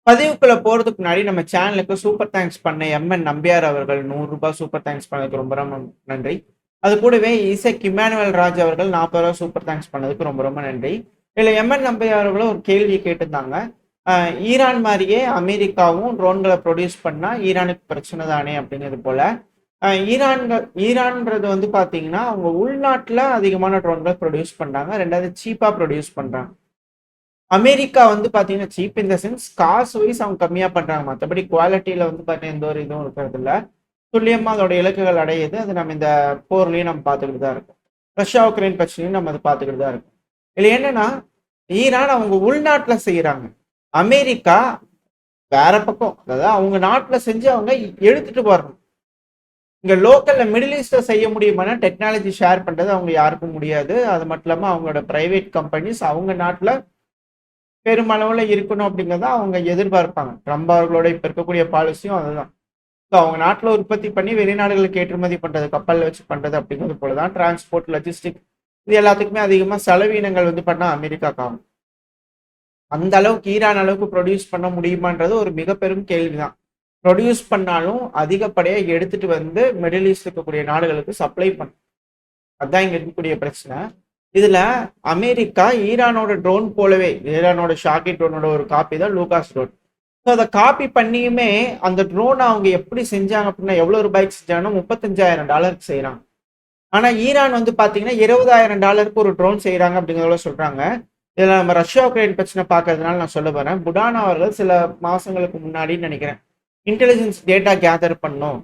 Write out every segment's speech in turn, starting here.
பதிவுக்குள்ள போறதுக்கு முன்னாடி நம்ம சேனலுக்கு சூப்பர் தேங்க்ஸ் பண்ண எம்என் நம்பியார் அவர்கள் ₹100 சூப்பர் தேங்க்ஸ் பண்ணதுக்கு ரொம்ப ரொம்ப நன்றி. அது கூடவே இசைக் இம்மானுவேல் ராஜ் அவர்கள் ₹40 சூப்பர் தேங்க்ஸ் பண்ணதுக்கு ரொம்ப ரொம்ப நன்றி. இதுல எம்என் நம்பியார் அவர்களும் ஒரு கேள்வி கேட்டிருந்தாங்க. ஈரான் மாதிரியே அமெரிக்காவும் ட்ரோன்களை ப்ரொடியூஸ் பண்ணா ஈரானுக்கு பிரச்சனை தானே அப்படிங்கிறது போல. ஈரான்ன்றது வந்து பாத்தீங்கன்னா அவங்க உள்நாட்டுல அதிகமான ட்ரோன்கள் ப்ரொடியூஸ் பண்றாங்க. ரெண்டாவது சீப்பா ப்ரொடியூஸ் பண்றாங்க. அமெரிக்கா வந்து பார்த்தீங்கன்னா, சீப் இன் த சென்ஸ் காசு வைஸ் அவங்க கம்மியா பண்றாங்க. மத்தபடி குவாலிட்டில வந்து பார்த்தீங்கன்னா, எந்த ஒரு இதுவும் இருக்கிறதில்ல. துல்லியமா அதோட இலக்குகள் அடையுது. அது நம்ம இந்த போர்லயும் நம்ம பார்த்துக்கிட்டு தான் இருக்கோம். ரஷ்யா, உக்ரைன் பிரச்சனையும் நம்ம அத பார்த்துக்கிட்டு தான் இருக்கோம். இதுல என்னன்னா, ஈரான் அவங்க உள்நாட்டுல செய்றாங்க. அமெரிக்கா வேற பக்கம். அதாவது அவங்க நாட்டுல செஞ்சு அவங்க எடுத்துட்டு வரணும். இங்க லோக்கல்ல மிடில் ஈஸ்ட்ல செய்ய முடியுமானா, டெக்னாலஜி ஷேர் பண்றது அவங்க யாருக்கும் முடியாது. அது மட்டும் இல்லாம அவங்களோட பிரைவேட் கம்பெனிஸ் அவங்க நாட்டுல பெருமளவுல இருக்கணும் அப்படிங்கிறத அவங்க எதிர்பார்ப்பாங்க. ட்ரம்ப் அவர்களோட இப்ப இருக்கக்கூடிய பாலிசியும் அதுதான். ஸோ அவங்க நாட்டுல உற்பத்தி பண்ணி வெளிநாடுகளுக்கு ஏற்றுமதி பண்றது, கப்பல்ல வச்சு பண்றது அப்படிங்கிறது போல தான் டிரான்ஸ்போர்ட், லாஜிஸ்டிக் இது எல்லாத்துக்குமே அதிகமா செலவீனங்கள் வந்து பண்ணா அமெரிக்காக்கு ஆகும். அந்த அளவுக்கு ஈரான் அளவுக்கு ப்ரொடியூஸ் பண்ண முடியுமான்றது ஒரு மிக பெரும் கேள்விதான். ப்ரொடியூஸ் பண்ணாலும் அதிகப்படியா எடுத்துட்டு வந்து மிடில் ஈஸ்ட் இருக்கக்கூடிய நாடுகளுக்கு சப்ளை பண்ணும். அதான் இங்க இருக்கக்கூடிய பிரச்சனை. இதுல அமெரிக்கா ஈரானோட ட்ரோன் போலவே ஈரானோட ஷாக்கி ட்ரோனோட ஒரு காப்பி தான் லூகாஸ் ட்ரோன். ஸோ அதை காப்பி பண்ணியுமே அந்த ட்ரோனை அவங்க எப்படி செஞ்சாங்க அப்படின்னா எவ்வளவு ரூபாய்க்கு செஞ்சாங்கன்னா $35,000 செய்யறாங்க. ஆனா ஈரான் வந்து பாத்தீங்கன்னா $20,000 ஒரு ட்ரோன் செய்யறாங்க அப்படிங்கிறத சொல்றாங்க. இதுல நம்ம ரஷ்யா உக்ரைன் பிரச்சனை பார்க்கறதுனால நான் சொல்ல போறேன். புடானா அவர்கள் சில மாசங்களுக்கு முன்னாடி நினைக்கிறேன் இன்டெலிஜென்ஸ் டேட்டா கேதர் பண்ணும்.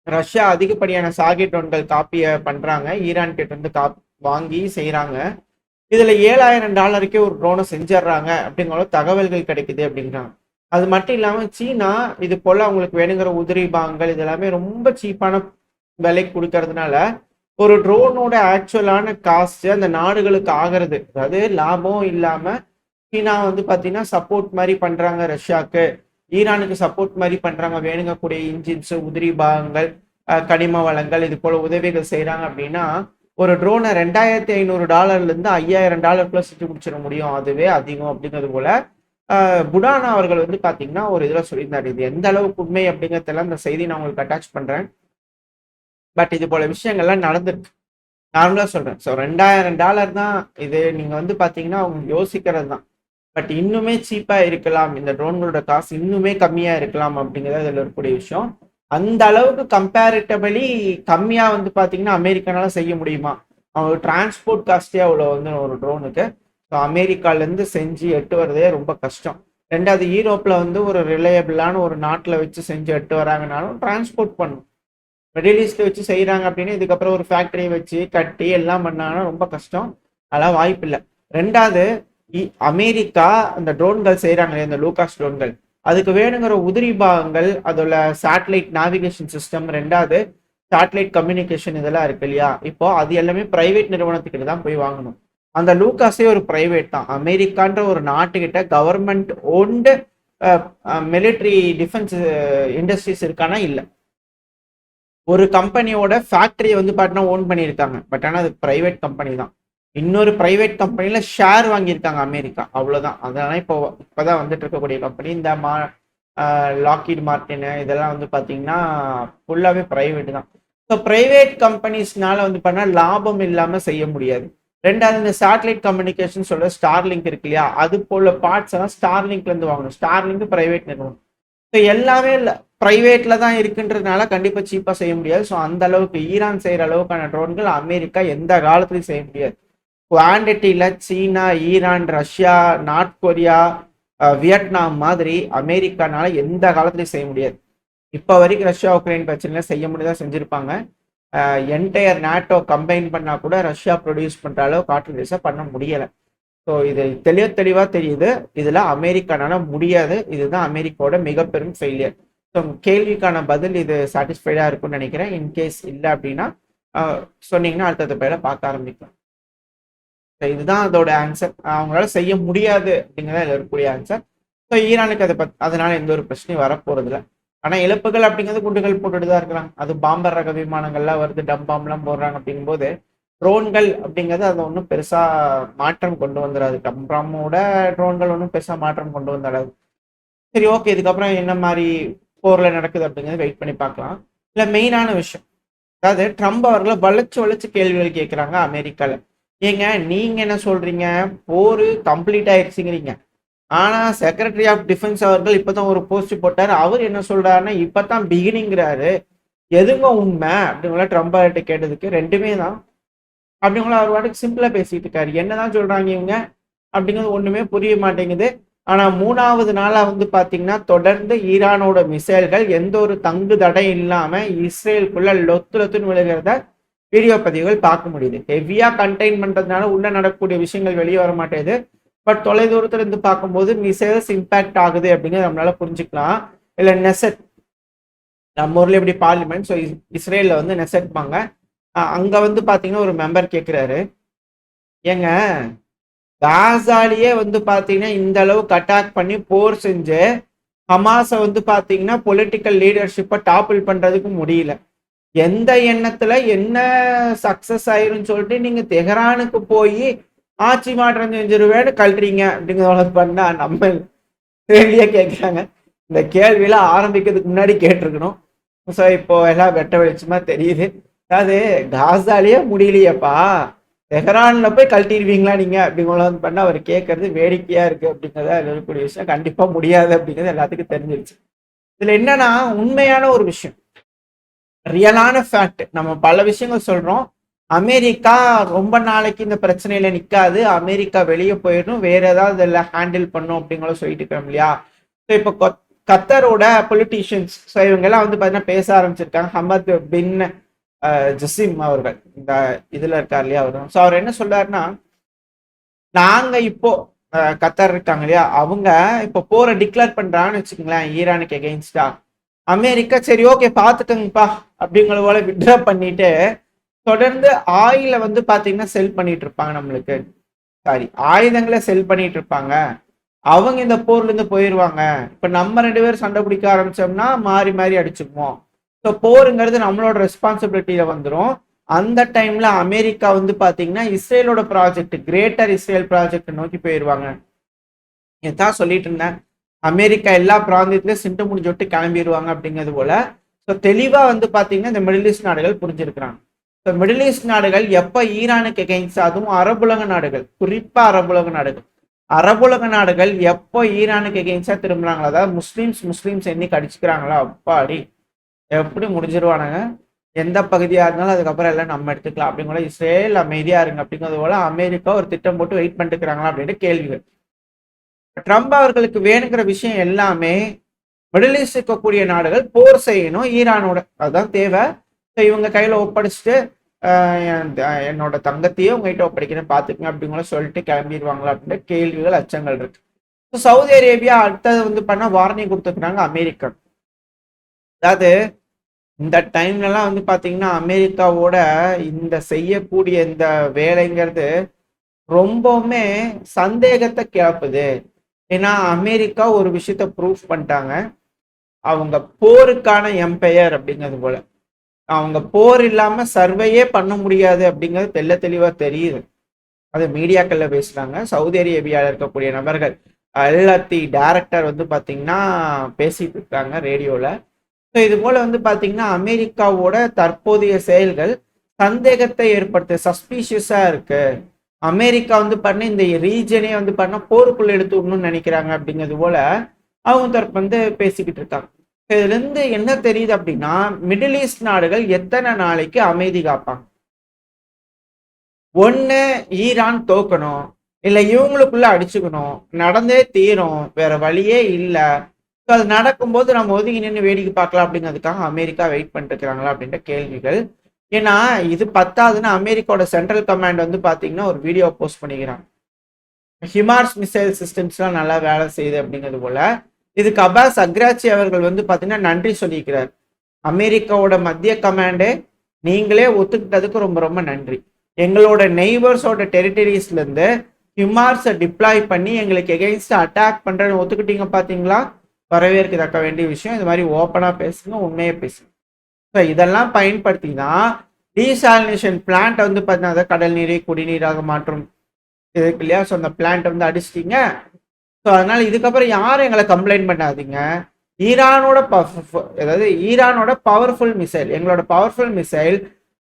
ரஷ்யா அதிகப்படியான சாகி ட்ரோன்கள் காப்பிய பண்றாங்க. ஈரான் கிட்ட இருந்து வாங்கி செய்யறாங்க. இதுல $7,000 ஒரு ட்ரோனை செஞ்சிடறாங்க அப்படிங்கிற தகவல்கள் கிடைக்குது அப்படிங்கிறாங்க. அது மட்டும் இல்லாம சீனா இது போல அவங்களுக்கு வேணுங்கிற உதிரி பாகங்கள் இது எல்லாமே ரொம்ப சீப்பான விலைக்கு கொடுக்கறதுனால ஒரு ட்ரோனோட ஆக்சுவலான காஸ்ட் அந்த நாடுகளுக்கு ஆகிறது. அதாவது லாபம் இல்லாம சீனா வந்து பாத்தீங்கன்னா சப்போர்ட் மாதிரி பண்றாங்க ரஷ்யாவுக்கு, ஈரானுக்கு சப்போர்ட் மாதிரி பண்றாங்க. வேணுங்கக்கூடிய இன்ஜின்ஸ், உதிரி பாகங்கள், கனிம வளங்கள் இது போல உதவிகள் செய்யறாங்க அப்படின்னா ஒரு ட்ரோனை $2,500 இருந்து $5,000 சுற்றி முடிச்சிட முடியும். அதுவே அதிகம் அப்படிங்கிறது போல புடானா அவர்கள் வந்து பாத்தீங்கன்னா ஒரு இதுல சொல்லியிருந்தாரு. இது எந்த அளவுக்கு உண்மை அப்படிங்கிறதெல்லாம் இந்த செய்தி நான் உங்களுக்கு அட்டாச் பண்றேன். பட் இது போல விஷயங்கள்லாம் நடந்திருக்கு. நார்மலா சொல்றேன். ஸோ $2,000 தான் இது. நீங்க வந்து பாத்தீங்கன்னா அவங்க யோசிக்கிறது தான். பட் இன்னுமே சீப்பா இருக்கலாம். இந்த ட்ரோன்களோட காசு இன்னுமே கம்மியா இருக்கலாம் அப்படிங்கிறது இதுல இருக்கக்கூடிய விஷயம். அந்த அளவுக்கு கம்பேரிட்டபிளி கம்மியா வந்து பாத்தீங்கன்னா அமெரிக்கனால செய்ய முடியுமா? அவங்க டிரான்ஸ்போர்ட் காஸ்டே அவ்வளோ வந்து ஒரு ட்ரோனுக்கு. ஸோ அமெரிக்கால இருந்து செஞ்சு எட்டு வரதே ரொம்ப கஷ்டம். ரெண்டாவது யூரோப்ல வந்து ஒரு ரிலையபிளான ஒரு நாட்டில் வச்சு செஞ்சு எட்டு வராங்கனாலும் டிரான்ஸ்போர்ட் பண்ணும். மிடில் ஈஸ்ட்ல வச்சு செய்யறாங்க அப்படின்னு இதுக்கப்புறம் ஒரு ஃபேக்டரி வச்சு கட்டி எல்லாம் பண்ணாங்கன்னா ரொம்ப கஷ்டம். அதெல்லாம் வாய்ப்பு இல்லை. ரெண்டாவது அமெரிக்கா அந்த ட்ரோன்கள் செய்யறாங்க இந்த லூகாஸ் ட்ரோன்கள், அதுக்கு வேணுங்கிற உதிரி பாகங்கள், அதோட சேட்டலைட் நேவிகேஷன் சிஸ்டம், ரெண்டாவது சேட்டலைட் கம்யூனிகேஷன் இதெல்லாம் இருக்கு இல்லையா, இப்போ அது எல்லாமே பிரைவேட் நிறுவனத்துக்கிட்ட தான் போய் வாங்கணும். அந்த லூகாஸே ஒரு பிரைவேட் தான். அமெரிக்கான்ற ஒரு நாட்டுக்கிட்ட government owned military defence industries இருக்கானா இல்லை. ஒரு கம்பெனியோட ஃபேக்டரியை வந்து பார்த்தீங்கன்னா ஓன் பண்ணியிருக்காங்க. பட் ஆனால் அது பிரைவேட் கம்பெனி தான். இன்னொரு பிரைவேட் கம்பெனில ஷேர் வாங்கியிருக்காங்க அமெரிக்கா, அவ்வளவுதான். அதனால இப்போதான் வந்துட்டு இருக்கக்கூடிய கம்பெனி இந்த லாக்கீட் மார்டின் இதெல்லாம் வந்து பாத்தீங்கன்னா ஃபுல்லாவே பிரைவேட் தான். ஸோ பிரைவேட் கம்பெனிஸ்னால வந்து பண்ணா லாபம் இல்லாம செய்ய முடியாது. ரெண்டாவது இந்த சேட்டலைட் கம்யூனிகேஷன் சொல்ற ஸ்டார்லிங்க் இருக்கு இல்லையா, அது போல பார்ட்ஸ் எல்லாம் ஸ்டார்லிங்க்ல இருந்து வாங்கணும். ஸ்டார்லிங்க் பிரைவேட் நிறுவனம். ஸோ எல்லாமே பிரைவேட்ல தான் இருக்குன்றதுனால கண்டிப்பா சீப்பா செய்ய முடியாது. ஸோ அந்த அளவுக்கு ஈரான் செய்யற அளவுக்கான ட்ரோன்கள் அமெரிக்கா எந்த காலத்திலையும் செய்ய முடியாது. குவான்டிட்டியில China, Iran, Russia, North Korea, Vietnam மாதிரி அமெரிக்கானால எந்த காலத்திலையும் செய்ய முடியாது. இப்ப வரைக்கும் ரஷ்யா உக்ரைன் பிரச்சனையில செய்ய முடியாத செஞ்சிருப்பாங்க. என்டையர் நாட்டோ கம்பைன் பண்ணா கூட ரஷ்யா ப்ரொடியூஸ் பண்ற அளவு காற்று பண்ண முடியல. ஸோ இது தெளிவா தெரியுது. இதுல அமெரிக்கானால முடியாது. இதுதான் அமெரிக்காவோட மிக பெரும் ஃபெயிலியர். ஸோ கேள்விக்கான பதில் இது சாட்டிஸ்ஃபைடா இருக்கும்னு நினைக்கிறேன். இன்கேஸ் இல்லை அப்படின்னா சொன்னீங்கன்னா அடுத்தது பேரை பார்க்க ஆரம்பிக்கும். இதுதான் அதோட ஆன்சர். அவங்களால செய்ய முடியாது அப்படிங்கிறத இதுல இருக்கக்கூடிய ஆன்சர். ஸோ ஈரானுக்கு அதனால எந்த ஒரு பிரச்சனையும் வரப்போறது இல்லை. ஆனா இழப்புகள் அப்படிங்கிறது குண்டுகள் போட்டுட்டு தான் இருக்கிறாங்க. அது பாம்பர் ரக விமானங்கள்லாம் வருது, டம் பாம்லாம் போடுறாங்க. அப்படிங்கும்போது ட்ரோன்கள் அப்படிங்கிறது அதை ஒன்றும் பெருசா மாற்றம் கொண்டு வந்துடாது. டம்பாமோட ட்ரோன்கள் ஒன்றும் பெருசா மாற்றம் கொண்டு வந்தாடாது. சரி, ஓகே, இதுக்கப்புறம் என்ன மாதிரி போர்ல நடக்குது அப்படிங்கிறது வெயிட் பண்ணி பார்க்கலாம். இல்லை, மெயினான விஷயம், அதாவது ட்ரம்ப் அவர்களை வளைச்சு வளைச்சு கேள்விகள் கேட்குறாங்க அமெரிக்கால. ஏங்க, நீங்க என்ன சொல்றீங்க? போர் கம்ப்ளீட் ஆயிடுச்சுங்கிறீங்க. ஆனா செக்ரட்டரி ஆஃப் டிஃபென்ஸ் அவர்கள் இப்பதான் ஒரு போஸ்ட் போட்டாரு. அவர் என்ன சொல்றாருன்னா இப்பதான் பிகினிங்கிறாரு. எதுங்க உண்மை அப்படிங்களா ட்ரம்ப் கிட்ட கேட்டதுக்கு ரெண்டுமே தான் அப்படிங்களா அவர் வாட்டுக்கு சிம்பிளா பேசிட்டு இருக்காரு. என்னதான் சொல்றாங்க இவங்க அப்படிங்கிறது ஒண்ணுமே புரிய மாட்டேங்குது. ஆனா 3வது நாளா வந்து பாத்தீங்கன்னா தொடர்ந்து ஈரானோட மிசைல்கள் எந்த ஒரு தங்கு தடை இல்லாம இஸ்ரேலுக்குள்ள லொத்து லொத்துன்னு விழுகிறத வீடியோ பதிவுகள் பார்க்க முடியுது. ஹெவியா கண்டெயின் பண்றதுனால உள்ள நடக்கக்கூடிய விஷயங்கள் வெளியே வர மாட்டேங்குது. பட் தொலைதூரத்துல இருந்து பார்க்கும்போது மிசைல்ஸ் இம்பாக்ட் ஆகுது அப்படிங்கிறது நம்மளால புரிஞ்சுக்கலாம். இல்ல நெசட், நம்ம ஊர்ல எப்படி பார்லிமெண்ட், ஸோ இஸ்ரேல்ல வந்து நெசட்பாங்க. அங்க வந்து பாத்தீங்கன்னா ஒரு மெம்பர் கேட்கிறாரு, ஏங்க காசாலேயே வந்து பாத்தீங்கன்னா இந்த அளவுக்கு அட்டாக் பண்ணி போர் செஞ்சு ஹமாஸை வந்து பாத்தீங்கன்னா பொலிட்டிக்கல் லீடர்ஷிப்பை டாப்பிள் பண்றதுக்கு முடியல. எந்த எண்ணத்துல என்ன சக்சஸ் ஆயிரும்னு சொல்லிட்டு நீங்க தெஹரானுக்கு போய் ஆட்சி மாற்றம் செஞ்சிருவேன்னு கல்றீங்க அப்படிங்கிறத பண்ணா நம்ம கேள்வியே கேட்குறாங்க. இந்த கேள்வியெல்லாம் ஆரம்பிக்கிறதுக்கு முன்னாடி கேட்டிருக்கணும். ஸோ இப்போ எல்லாம் வெட்ட வெளிச்சமா தெரியுது. அதாவது காசாலேயே முடியலையப்பா, தெஹரான்ல போய் கழட்டிடுவீங்களா நீங்க அப்படிங்கிற பண்ண அவர் கேட்கறது வேடிக்கையா இருக்கு அப்படிங்கிறத இருக்கக்கூடிய விஷயம். கண்டிப்பா முடியாது அப்படிங்கிறது எல்லாத்துக்கும் தெரிஞ்சிருச்சு. இதுல என்னன்னா உண்மையான ஒரு விஷயம், ரியலான ஃபேக்ட், நம்ம பல விஷயங்கள் சொல்றோம். அமெரிக்கா ரொம்ப நாளைக்கு இந்த பிரச்சனையில நிக்காது, அமெரிக்கா வெளியே போயிடும், வேற ஏதாவது இதில் ஹேண்டில் பண்ணும் அப்படிங்கிற சொல்லிட்டு இருக்கோம் இல்லையா. ஸோ இப்போ கத்தரோட பொலிட்டீஷியன்ஸ், ஸோ இவங்க எல்லாம் வந்து பார்த்தீங்கன்னா பேச ஆரம்பிச்சிருக்காங்க. ஹமத் பின் ஜசிம் அவர்கள் இந்த இதுல இருக்கார் இல்லையா அவர். ஸோ அவர் என்ன சொல்றாருன்னா, நாங்க இப்போ கத்தர் இருக்காங்க இல்லையா, அவங்க இப்போ போரை டிக்ளேர் பண்றாங்கன்னு வச்சுக்கோங்களேன் ஈரானுக்கு எகெயின்ஸ்டா. அமெரிக்கா சரி ஓகே பாத்துக்கங்கப்பா அப்படிங்கிற போல விட்ரா பண்ணிட்டு தொடர்ந்து ஆயில வந்து பாத்தீங்கன்னா செல் பண்ணிட்டு இருப்பாங்க நம்மளுக்கு. சாரி, ஆயுதங்களை செல் பண்ணிட்டு இருப்பாங்க. அவங்க இந்த போர்ல இருந்து போயிருவாங்க. இப்ப நம்ம 2 பேரும் சண்டை பிடிக்க ஆரம்பிச்சோம்னா மாறி மாறி அடிச்சுக்குவோம். ஸோ போருங்கிறது நம்மளோட ரெஸ்பான்சிபிலிட்டியில வந்துடும். அந்த டைம்ல அமெரிக்கா வந்து பாத்தீங்கன்னா இஸ்ரேலோட ப்ராஜெக்ட், கிரேட்டர் இஸ்ரேல் ப்ராஜெக்ட் நோக்கி போயிருவாங்க. இதான் சொல்லிட்டு இருந்தேன். அமெரிக்கா எல்லா பிராந்தியத்திலும் சிண்டு முடிஞ்சு விட்டு கிளம்பிடுவாங்க அப்படிங்கிறது போல. ஸோ தெளிவா வந்து பாத்தீங்கன்னா இந்த மிடில் ஈஸ்ட் நாடுகள் புரிஞ்சிருக்கிறாங்க. ஸோ மிடில் ஈஸ்ட் நாடுகள் எப்ப ஈரானுக்கு எகெயின்ஸ்ட், அதுவும் அரபுலக நாடுகள், குறிப்பா அரபுலக நாடுகள், அரபுலக நாடுகள் எப்போ ஈரானுக்கு எகெயின்ஸ்டா திரும்புறாங்களா, அதாவது முஸ்லீம்ஸ் என்னைக்கு அடிச்சுக்கிறாங்களா, அப்பாடி எப்படி முடிஞ்சிருவானுங்க. எந்த பகுதியா இருந்தாலும் அதுக்கப்புறம் எல்லாம் நம்ம எடுத்துக்கலாம் அப்படிங்கிற இஸ்ரேல் அமைதியா இருங்க அப்படிங்கிறது போல அமெரிக்கா ஒரு திட்டம் போட்டு வெயிட் பண்ணிட்டு இருக்கிறாங்களா அப்படின்ட்டு கேள்விகள். ட்ரம்ப் அவர்களுக்கு வேணுங்கிற விஷயம் எல்லாமே மிடில் ஈஸ்ட் இருக்கக்கூடிய நாடுகள் போர் செய்யணும் ஈரானோட, அதுதான் தேவை. இவங்க கையில ஒப்படைச்சிட்டு என்னோட தங்கத்தையே உங்ககிட்ட ஒப்படைக்கணும் பாத்துக்கங்க அப்படிங்கிற சொல்லிட்டு கிளம்பிடுவாங்களா அப்படின்ற கேள்விகள் அச்சங்கள் இருக்கு. சவுதி அரேபியா அடுத்தது வந்து பண்ண வார்னிங் கொடுத்துருக்காங்க அமெரிக்கா. அதாவது இந்த டைம்லலாம் வந்து பாத்தீங்கன்னா அமெரிக்காவோட இந்த செய்யக்கூடிய இந்த வேலைங்கிறது ரொம்பவுமே சந்தேகத்தை கிளப்புது. ஏன்னா அமெரிக்கா ஒரு விஷயத்த ப்ரூஃப் பண்ணிட்டாங்க, அவங்க போருக்கான எம்பையர் அப்படிங்கிறது போல. அவங்க போர் இல்லாம சர்வையே பண்ண முடியாது அப்படிங்கிறது தெல்ல தெளிவா தெரியுது. அது மீடியாக்கள்ல பேசுறாங்க. சவுதி அரேபியாவில் இருக்கக்கூடிய நபர்கள் எல்லாத்தையும் டைரக்டர் வந்து பாத்தீங்கன்னா பேசிட்டு இருக்காங்க ரேடியோல. ஸோ இது போல வந்து பாத்தீங்கன்னா அமெரிக்காவோட தற்போதைய செயல்கள் சந்தேகத்தை ஏற்படுத்த சஸ்பீஷியஸா இருக்கு. அமெரிக்கா வந்து பண்ண இந்த ரீஜனே வந்து பண்ண போருக்குள்ள எடுத்து விடணும்னு நினைக்கிறாங்க அப்படிங்கிறது போல அவங்க தரப்பு வந்து பேசிக்கிட்டு இருக்காங்க. இதுல இருந்து என்ன தெரியுது அப்படின்னா, மிடில் ஈஸ்ட் நாடுகள் எத்தனை நாளைக்கு அமைதி காப்பாங்க? ஒண்ணு ஈரான் தோக்கணும், இல்ல இவங்களுக்குள்ள அடிச்சுக்கணும், நடந்தே தீரும், வேற வழியே இல்லை. அது நடக்கும்போது நம்ம ஒதுங்கி நின்று வேடிக்கை பார்க்கலாம் அப்படிங்கிறதுக்காக அமெரிக்கா வெயிட் பண்ணிட்டு இருக்கிறாங்களா அப்படின்ற கேள்விகள். ஏன்னா இது பத்தாதுன்னு அமெரிக்காவோட சென்ட்ரல் கமாண்ட் வந்து பாத்தீங்கன்னா ஒரு வீடியோ போஸ்ட் பண்ணிக்கிறாங்க, ஹிமார்ஸ் மிசைல் சிஸ்டம்ஸ்லாம் நல்லா வேலை செய்யுது அப்படிங்கிறது போல. இதுக்கு அப்பாஸ் அக்ராச்சி அவர்கள் வந்து பாத்தீங்கன்னா நன்றி சொல்லியிருக்கிறார். அமெரிக்காவோட மத்திய கமாண்டே நீங்களே ஒத்துக்கிட்டதுக்கு ரொம்ப ரொம்ப நன்றி. எங்களோட நெய்பர்ஸோட டெரிட்டரிஸ்ல இருந்து ஹிமார்ஸை டிப்ளாய் பண்ணி எங்களுக்கு எகெயின்ஸ்ட் அட்டாக் பண்றேன்னு ஒத்துக்கிட்டீங்க பாத்தீங்களா, வரவேற்கத்தக்க வேண்டிய விஷயம். இது மாதிரி ஓப்பனா பேசுங்க, உண்மையே பேசுங்க. ஸோ இதெல்லாம் பயன்படுத்தி தான் டீசாலினேஷன் பிளான்ட் வந்து பார்த்தீங்கன்னா கடல் நீரை குடிநீராக மாற்றும் இருக்கு இல்லையா. ஸோ அந்த பிளான்ட் வந்து அடிச்சிட்டீங்க, ஸோ அதனால இதுக்கப்புறம் யாரும் எங்களை கம்ப்ளைண்ட் பண்ணாதீங்க. ஈரானோட அதாவது ஈரானோட பவர்ஃபுல் மிசைல், எங்களோட பவர்ஃபுல் மிசைல்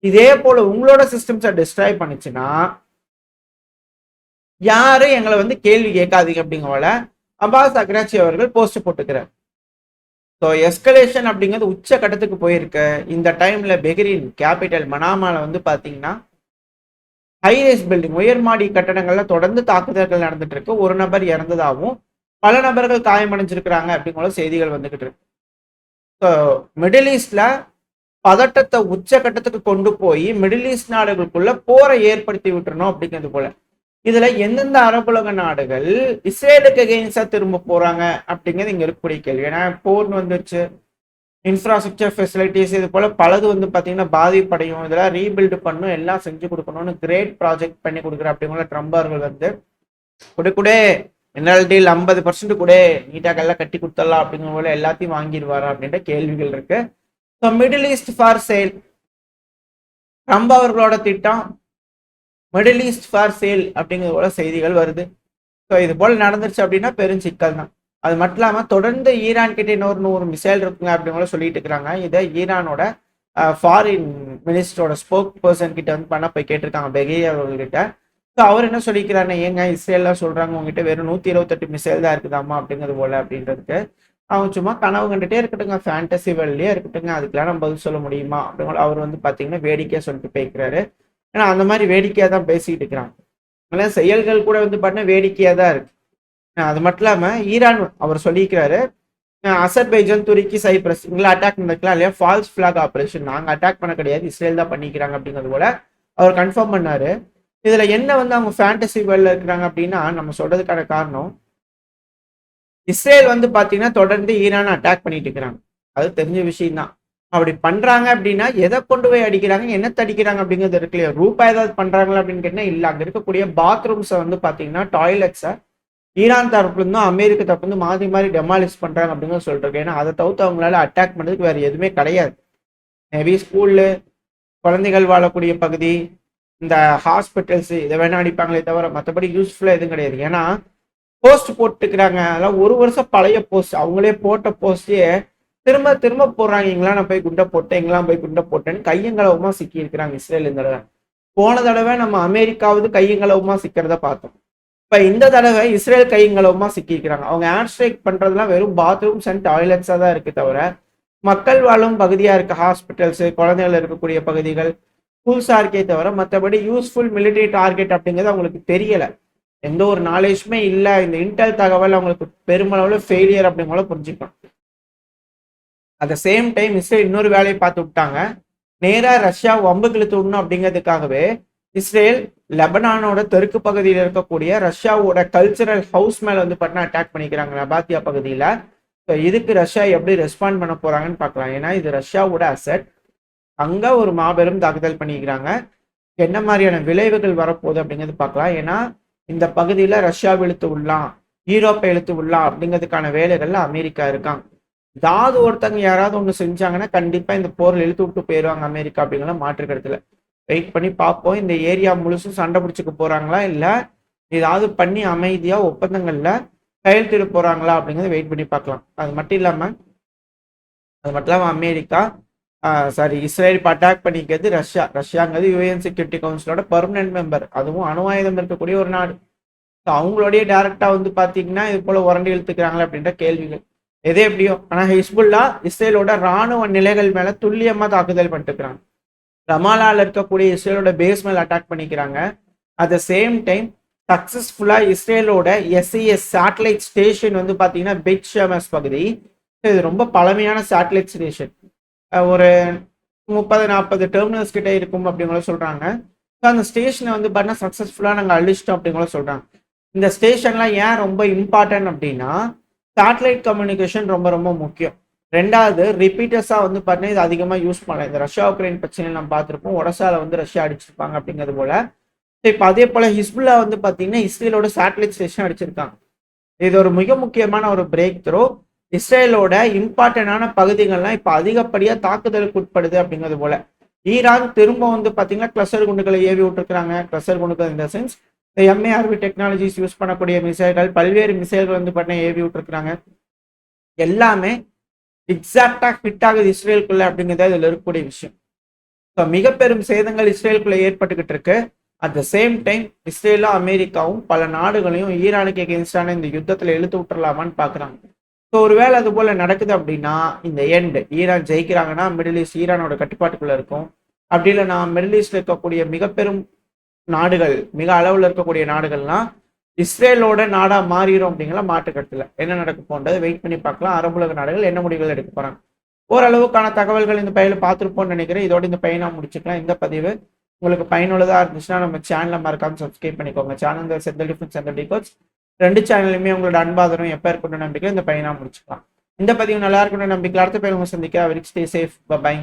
இதே போல உங்களோட சிஸ்டம்ஸை டிஸ்ட்ராய் பண்ணுச்சுன்னா யாரும் எங்களை வந்து கேள்வி கேட்காதீங்க அப்படிங்கல அப்பாஸ் அக்ராச்சி அவர்கள் போஸ்ட் போட்டுக்கிறார். ஸோ எஸ்கலேஷன் அப்படிங்கிறது உச்ச கட்டத்துக்கு போயிருக்கு. இந்த டைம்ல பெஹ்ரைன் கேபிட்டல் மனாமால வந்து பாத்தீங்கன்னா ஹைரேஸ் பில்டிங், உயர்மாடி கட்டடங்கள்ல தொடர்ந்து தாக்குதல்கள் நடந்துட்டு இருக்கு. ஒரு நபர் இறந்ததாகவும் பல நபர்கள் காயமடைஞ்சிருக்கிறாங்க அப்படிங்கிற செய்திகள் வந்துகிட்டு இருக்கு. ஸோ மிடில் ஈஸ்ட்ல பதட்டத்தை உச்ச கட்டத்துக்கு கொண்டு போய் மிடில் ஈஸ்ட் நாடுகளுக்குள்ள போரை ஏற்படுத்தி விட்டுறணும் அப்படிங்கிறது போல. இதுல எந்தெந்த அரபுலக நாடுகள் இஸ்ரேலுக்கு எகெயின்ஸ்டா திரும்ப போறாங்க அப்படிங்கிறது இங்க இருக்கக்கூடிய கேள்வி. ஏன்னா போர் வந்துருச்சு, இன்ஃப்ராஸ்ட்ரக்சர் ஃபெசிலிட்டிஸ் இது போல பலது வந்து பாத்தீங்கன்னா பாதிப்படையும், இதெல்லாம் ரீபில்டு பண்ணும், எல்லாம் செஞ்சு கொடுக்கணும்னு கிரேட் ப்ராஜெக்ட் பண்ணி கொடுக்குற அப்படிங்கிற ட்ரம்ப் அவர்கள் வந்து கூட மினரல் டீல் 50% கூட நீட்டாக எல்லாம் கட்டி கொடுத்துடலாம் அப்படிங்கிற போல எல்லாத்தையும் வாங்கிடுவாரா அப்படின்ற கேள்விகள் இருக்கு. So Middle East for sale, Trump அவர்களோட திட்டம் மிடில் ஈஸ்ட் ஃபார் சேல் அப்படிங்கிற போல செய்திகள் வருது. ஸோ இது போல நடந்துருச்சு அப்படின்னா பெரும் சிக்கல் தான். அது மட்டும் இல்லாமல் தொடர்ந்து ஈரான் கிட்ட இன்னொரு 100 மிசைல் இருக்குங்க அப்படிங்கிற சொல்லிட்டு இருக்கிறாங்க. இதை ஈரானோட ஃபாரின் மினிஸ்டரோட ஸ்போக் பர்சன் கிட்ட வந்து பண்ண போய் கேட்டிருக்காங்க பெகேரி அவர்கிட்ட. ஸோ அவர் என்ன சொல்லிக்கிறாருன்னா, ஏங்க இஸ்ரேல்லாம் சொல்றாங்க உங்ககிட்ட வெறும் 128 மிசைல் தான் இருக்குதாமா அப்படிங்கிறது போல அப்படின்றதுக்கு அவங்க சும்மா கனவு கண்டுட்டே இருக்கட்டுங்க, ஃபேண்டசி வேர்ல்ட்லயே இருக்கட்டுங்க, அதுக்கெல்லாம் நம்ம பதில் சொல்ல முடியுமா அப்படிங்கிற அவர் வந்து பாத்தீங்கன்னா வேடிக்கையா சொல்லிட்டு போய்க்கிறாரு. ஏன்னா அந்த மாதிரி வேடிக்கையா தான் பேசிட்டு இருக்கிறாங்க. செயல்கள் கூட வந்து பார்த்தீங்கன்னா வேடிக்கையா தான் இருக்கு. அது மட்டும் இல்லாம ஈரான் அவர் சொல்லிக்கிறாரு, அசர்பைஜான், துருக்கி, சைப்ரஸ் இங்களை அட்டாக் பண்ணிருக்கலாம் இல்லையா, ஃபால்ஸ் பிளாக் ஆபரேஷன், நாங்க அட்டாக் பண்ண கிடையாது, இஸ்ரேல் தான் பண்ணிக்கிறாங்க அப்படிங்கிறது போல அவர் கன்ஃபார்ம் பண்ணாரு. இதுல என்ன வந்து அவங்க ஃபேண்டசி வேர்ல்ட்ல இருக்கிறாங்க அப்படின்னா, நம்ம சொல்றதுக்கான காரணம் இஸ்ரேல் வந்து பாத்தீங்கன்னா தொடர்ந்து ஈரானை அட்டாக் பண்ணிட்டு இருக்கிறாங்க, அது தெரிஞ்ச விஷயம் தான். அப்படி பண்றாங்க அப்படின்னா எதை கொண்டு போய் அடிக்கிறாங்க, என்ன அடிக்கிறாங்க அப்படிங்கிறது இருக்கு இல்லையா. ரூபாய் ஏதாவது பண்றாங்களா அப்படின்னு கேட்டா இல்ல. அங்க இருக்கக்கூடிய பாத்ரூம்ஸை வந்து பாத்தீங்கன்னா டாய்லெட்ஸை ஈரான் தரப்புல இருந்தும் அமெரிக்க தரப்புல இருந்து மாறி மாறி டெமாலிஷ் பண்றாங்க அப்படிங்கிற சொல்றாங்க. ஏன்னா அதை தவிர்த்து அவங்களால அட்டாக் பண்றதுக்கு வேற எதுவுமே கிடையாது. மேபி ஸ்கூல்லு, குழந்தைகள் வாழக்கூடிய பகுதி, இந்த ஹாஸ்பிட்டல்ஸ் இதை வேணா அடிப்பாங்களே தவிர மற்றபடி யூஸ்ஃபுல்லா எதுவும் கிடையாது. ஏன்னா போஸ்ட் போட்டுக்கிறாங்க, அதெல்லாம் 1 வருஷம் பழைய போஸ்ட், அவங்களே போட்ட போஸ்டே திரும்ப திரும்ப போடுறாங்க. இங்கெல்லாம் நான் போய் குண்டை போட்டேன், இங்கெல்லாம் போய் குண்டை போட்டேன்னு கையங்களவுமா சிக்கி இருக்கிறாங்க இஸ்ரேல். இந்த தடவை போன தடவை நம்ம அமெரிக்காவது கையங்களவுமா சிக்கிறத பார்த்தோம். இப்ப இந்த தடவை இஸ்ரேல் கையங்களவுமா சிக்கிக்கிறாங்க. அவங்க ஏர் ஸ்ட்ரைக் பண்றதுலாம் வெறும் பாத்ரூம்ஸ் அண்ட் டாய்லெட்ஸா தான் இருக்கு தவிர மக்கள் வாழும் பகுதியா இருக்கு, ஹாஸ்பிட்டல்ஸ், குழந்தைகள் இருக்கக்கூடிய பகுதிகள், ஸ்கூல்ஸா இருக்கே தவிர மற்றபடி யூஸ்ஃபுல் மிலிட்டரி டார்கெட் அப்படிங்கிறது அவங்களுக்கு தெரியல. எந்த ஒரு நாலேஜுமே இல்லை. இந்த இன்டெல் தகவல் அவங்களுக்கு பெருமளவுல ஃபெயிலியர் அப்படிங்கிற புரிஞ்சுக்கணும். At the same time Israel இன்னொரு வேலையை பார்த்து விட்டாங்க. நேரா ரஷ்யா வம்புக்கு இழுத்து விடணும் அப்படிங்கிறதுக்காகவே இஸ்ரேல் லெபனானோட தெற்கு பகுதியில் இருக்கக்கூடிய ரஷ்யாவோட கல்ச்சரல் ஹவுஸ் மேல வந்து பார்த்தீங்கன்னா அட்டாக் பண்ணிக்கிறாங்க நபாத்தியா பகுதியில. ஸோ இதுக்கு ரஷ்யா எப்படி ரெஸ்பாண்ட் பண்ண போறாங்கன்னு பார்க்கலாம். ஏன்னா இது ரஷ்யாவோட அசெட். அங்க ஒரு மாபெரும் தாக்குதல் பண்ணிக்கிறாங்க. என்ன மாதிரியான விளைவுகள் வரப்போகுது அப்படிங்கிறது பார்க்கலாம். ஏன்னா இந்த பகுதியில ரஷ்யா இழுத்து விடலாம், யூரோப்பை இழுத்து விடலாம் அப்படிங்கிறதுக்கான வேலைகள்ல அமெரிக்கா இருக்காங்க. ஏதாவது ஒருத்தங்க யாராவது ஒண்ணு செஞ்சாங்கன்னா கண்டிப்பா இந்த போரில் இழுத்து விட்டு போயிடுவாங்க அமெரிக்கா அப்படிங்கிற மாற்று கருத்துல. வெயிட் பண்ணி பார்ப்போம். இந்த ஏரியா முழுசும் சண்டை பிடிச்சிக்க போறாங்களா இல்ல ஏதாவது பண்ணி அமைதியா ஒப்பந்தங்கள்ல கையெழுத்திட போறாங்களா அப்படிங்கிறத வெயிட் பண்ணி பார்க்கலாம். அது மட்டும் இல்லாம அமெரிக்கா இஸ்ரேல் இப்போ அட்டாக் பண்ணிக்கிறது ரஷ்யாங்கிறது யூஎன் செக்யூரிட்டி கவுன்சிலோட பெர்மனன்ட் மெம்பர், அதுவும் அணு ஆயுதம் இருக்கக்கூடிய ஒரு நாடு. அவங்களோடய டைரக்டா வந்து பாத்தீங்கன்னா இது போல உரண்டி இழுத்துக்கிறாங்களே அப்படின்ற கேள்விகள் எதே எப்படியோ. ஆனா ஹிஸ்புல்லா இஸ்ரேலோட ராணுவ நிலைகள் மேல துல்லியமா தாக்குதல் பண்ணிட்டுக்கிறாங்க. ரமாலால இருக்கக்கூடிய இஸ்ரேலோட பேஸ் மேல அட்டாக் பண்ணிக்கிறாங்க. அட் த சேம் டைம் சக்சஸ்ஃபுல்லா இஸ்ரேலோட எஸ்இஎஸ் சேட்டலைட் ஸ்டேஷன் வந்து பாத்தீங்கன்னா பெத் ஷெமஸ் பகுதி, இது ரொம்ப பழமையான சேட்டலைட் ஸ்டேஷன், ஒரு 30-40 டெர்மினல்ஸ் கிட்ட இருக்கும் அப்படிங்கிற சொல்றாங்க. அந்த ஸ்டேஷனை வந்து பார்த்தீங்கன்னா சக்சஸ்ஃபுல்லா நாங்கள் அழிச்சிட்டோம் அப்படிங்கிற சொல்றாங்க. இந்த ஸ்டேஷன்லாம் ஏன் ரொம்ப இம்பார்ட்டன்ட் அப்படின்னா சேட்டலைட் கம்யூனிகேஷன் ரொம்ப ரொம்ப முக்கியம். ரெண்டாவது ரிப்பீட்டர்ஸா வந்து பார்த்தீங்கன்னா இது அதிகமாக யூஸ் பண்ணலாம். இந்த ரஷ்யா உக்ரைன் பிரச்சனை நம்ம பார்த்துருப்போம், ஒடசால வந்து ரஷ்யா அடிச்சிருப்பாங்க அப்படிங்கிறது போல. இப்போ அதே போல ஹிஸ்புல்லா வந்து பார்த்தீங்கன்னா இஸ்ரேலோட சேட்டலைட் ஸ்டேஷன் அடிச்சிருக்காங்க. இது ஒரு மிக முக்கியமான ஒரு பிரேக் த்ரோ. இஸ்ரேலோட இம்பார்ட்டன்டான பகுதிகள்லாம் இப்போ அதிகப்படியா தாக்குதலுக்கு உட்படுது அப்படிங்கிறது போல. ஈரான் திரும்ப வந்து பார்த்தீங்கன்னா கிளஸ்டர் குண்டுகளை ஏவி விட்டுருக்காங்க. கிளஸ்டர் குண்டுகள் இந்த சென்ஸ் இந்த எம்ஏஆர்வி டெக்னாலஜிஸ் யூஸ் பண்ணக்கூடிய மிசைல்கள், பல்வேறு மிசைல்கள் வந்து பார்த்தீங்கன்னா ஏவி விட்டுருக்குறாங்க. எல்லாமே எக்ஸாக்டா ஹிட் ஆகுது இஸ்ரேலுக்குள்ள அப்படிங்கிறத இதில் இருக்கக்கூடிய விஷயம். ஸோ மிக பெரும் சேதங்கள் இஸ்ரேலுக்குள்ள ஏற்பட்டுக்கிட்டு இருக்கு. அட் த சேம் டைம் இஸ்ரேலும் அமெரிக்காவும் பல நாடுகளையும் ஈரானுக்கு எகென்ஸ்டான இந்த யுத்தத்தில் இழுத்து விட்டுறலாமான்னு பார்க்குறாங்க. ஸோ ஒருவேளை அது போல நடக்குது அப்படின்னா இந்த எண்ட் ஈரான் ஜெயிக்கிறாங்கன்னா மிடில் ஈஸ்ட் ஈரானோட கட்டுப்பாட்டுக்குள்ள இருக்கும். அப்படி இல்லைனா மிடில் ஈஸ்ட்ல இருக்கக்கூடிய மிக பெரும் நாடுகள், மிக அளவில் இருக்கக்கூடிய நாடுகள்லாம் இஸ்ரேலோட நாடா மாறிடும் அப்படிங்கிற மாற்றுக்கருத்துல என்ன நடக்க போன்றது வெயிட் பண்ணி பார்க்கலாம். அரபுலக நாடுகள் என்ன முடிவுகள் எடுக்க போறாங்க. ஓரளவுக்கான தகவல்கள் இந்த பையில பார்த்துருப்போம்னு நினைக்கிறேன். இதோட இந்த பையனா முடிச்சுக்கலாம். இந்த பதிவு உங்களுக்கு பயனுள்ளதா இருந்துச்சுன்னா நம்ம சேனலை மறக்காம சப்ஸ்கிரைப் பண்ணிக்கோங்க. சேனல் செந்தல் டிஃபரன்ஸ் செந்தல் டிகோட்ஸ் ரெண்டு சேனலுமே உங்களோட அன்பாதரும் எப்போ இருக்கணும் நம்பிக்கை இந்த பையனா முடிச்சுக்கலாம். இந்த பதிவு நல்லா இருக்கணும் நம்பிக்கை அடுத்த பையன் சந்திக்க. Very stay safe. பை.